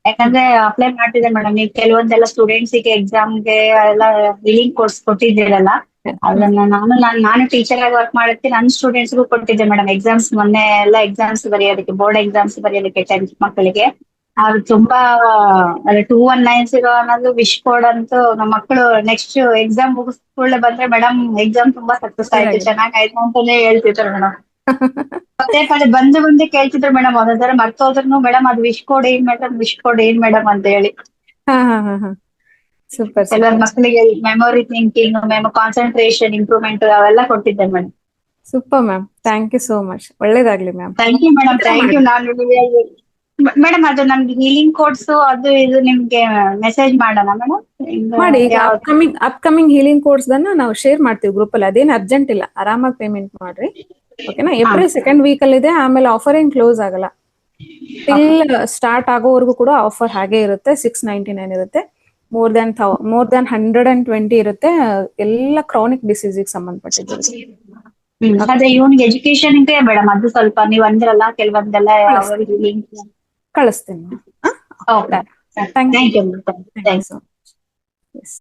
ಯಾಕಂದ್ರೆ ಅಪ್ಲೈ ಮಾಡ್ತಿದ್ದೆ ಮೇಡಮ್. ನೀವು ಕೆಲವೊಂದೆಲ್ಲ ಸ್ಟೂಡೆಂಟ್ಸ್ ಗೆ ಎಕ್ಸಾಮ್ಗೆ ಎಲ್ಲ ಬಿಲಿಂಗ್ ಕೋರ್ಸ್ ಕೊಟ್ಟಿದ್ದೀರಲ್ಲ, ಅದನ್ನ ನಾನು ಟೀಚರ್ ಆಗಿ ವರ್ಕ್ ಮಾಡುತ್ತೆ ನನ್ನ ಸ್ಟೂಡೆಂಟ್ಸ್ಗೂ ಕೊಟ್ಟಿದ್ದೆ ಮೇಡಮ್. ಎಕ್ಸಾಮ್ಸ್ ಮೊನ್ನೆ ಎಲ್ಲ ಎಕ್ಸಾಮ್ಸ್ ಬರೆಯೋದಕ್ಕೆ, ಬೋರ್ಡ್ ಎಕ್ಸಾಮ್ಸ್ ಬರೆಯೋದಕ್ಕೆ 10th ಮಕ್ಕಳಿಗೆ ಅವ್ರು ತುಂಬಾ 2190 ಅನ್ನೋದು ವಿಶ್ ಕೋಡ್ ಅಂತೂ ನಮ್ಮ ಮಕ್ಕಳು ನೆಕ್ಸ್ಟ್ ಎಕ್ಸಾಮ್ ಮುಗಿಸ್ಕೊಳ್ಳೆ ಬಂದ್ರೆ ಮೇಡಮ್ ಎಕ್ಸಾಮ್ ತುಂಬಾ ಸಕ್ಸಸ್ ಆಯ್ತು, ಚೆನ್ನಾಗಾಯ್ತು ಅಂತಾನೆ ಹೇಳ್ತಿದ್ರು ಮೇಡಮ್. ಪದೇ ಪದೇ ಬಂದು ಕೇಳ್ತಿದ್ರು ಮೇಡಮ್. ಒಂದೊಂದ್ಸಲ ಮರ್ತೋದ್ರೂ ಮೇಡಮ್ ಅದು ವಿಶ್ ಕೋಡ್ ಏನ್ ಮೇಡಮ್, ವಿಶ್ ಕೋಡ್ ಏನ್ ಮೇಡಮ್ ಅಂತ ಹೇಳಿ. ಸೂಪರ್. ಕೆಲವೊಂದು ಮಕ್ಕಳಿಗೆ ಮೆಮೊರಿ ಥಿಂಕಿಂಗ್, ಕಾನ್ಸಂಟ್ರೇಷನ್ ಇಂಪ್ರೂವ್ಮೆಂಟ್ ಅವೆಲ್ಲ ಕೊಟ್ಟಿದ್ದೆ madam. Super ma'am, thank you so much. ಒಳ್ಳೇದಾಗ್ಲಿ ma'am. Thank you madam, thank you. ನಾನು ಮೇಡಮ್ ಅದು ನಮ್ಗೆ ಹೀಲಿಂಗ್ ಕೋಡ್ಸ್ ಅದು ಇದು ನಿಮ್ಗೆ ಮೆಸೇಜ್ ಮಾಡೋಣ ಮೇಡಮ್? ಮಾಡಿ. ಈಗ ಅಪ್ಕಮಿಂಗ್ ಹೀಲಿಂಗ್ ಕೋರ್ಸ್ ನಾವು ಶೇರ್ ಮಾಡ್ತೀವಿ ಗ್ರೂಪ್ ಅಲ್ಲಿ. ಅದೇನು ಅರ್ಜೆಂಟ್ ಇಲ್ಲ, ಆರಾಮಾಗಿ ಪೇಮೆಂಟ್ ಮಾಡ್ರಿ. ಓಕೆನಾ? ಏಪ್ರಿಲ್ 2nd week ಅಲ್ಲಿ ಇದೆ. ಆಮೇಲೆ ಆಫರ್ ಏನ್ ಕ್ಲೋಸ್ ಆಗಲ್ಲ. ಟಿಲ್ ಸ್ಟಾರ್ಟ್ ಆಗೋವರೆಗೂ ಕೂಡ ಆಫರ್ ಹಾಗೆ ಇರುತ್ತೆ. 699 ಇರುತ್ತೆ. ಮೋರ್ ದನ್ 120 ಇರುತ್ತೆ. ಎಲ್ಲ ಕ್ರಾನಿಕ್ ಡಿಸೀಸ್ ಸಂಬಂಧಪಟ್ಟಿದ್ದು. ಅದೇ ಇವನಿಗೆ ಎಜುಕೇಶನ್ ಮೇಡಮ್, ಅದು ಸ್ವಲ್ಪ ನೀವು ಅಂದ್ರಲ್ಲ ಕೆಲವೊಂದೆಲ್ಲ ಕಳಿಸ್ತೀನಿ. Thank you.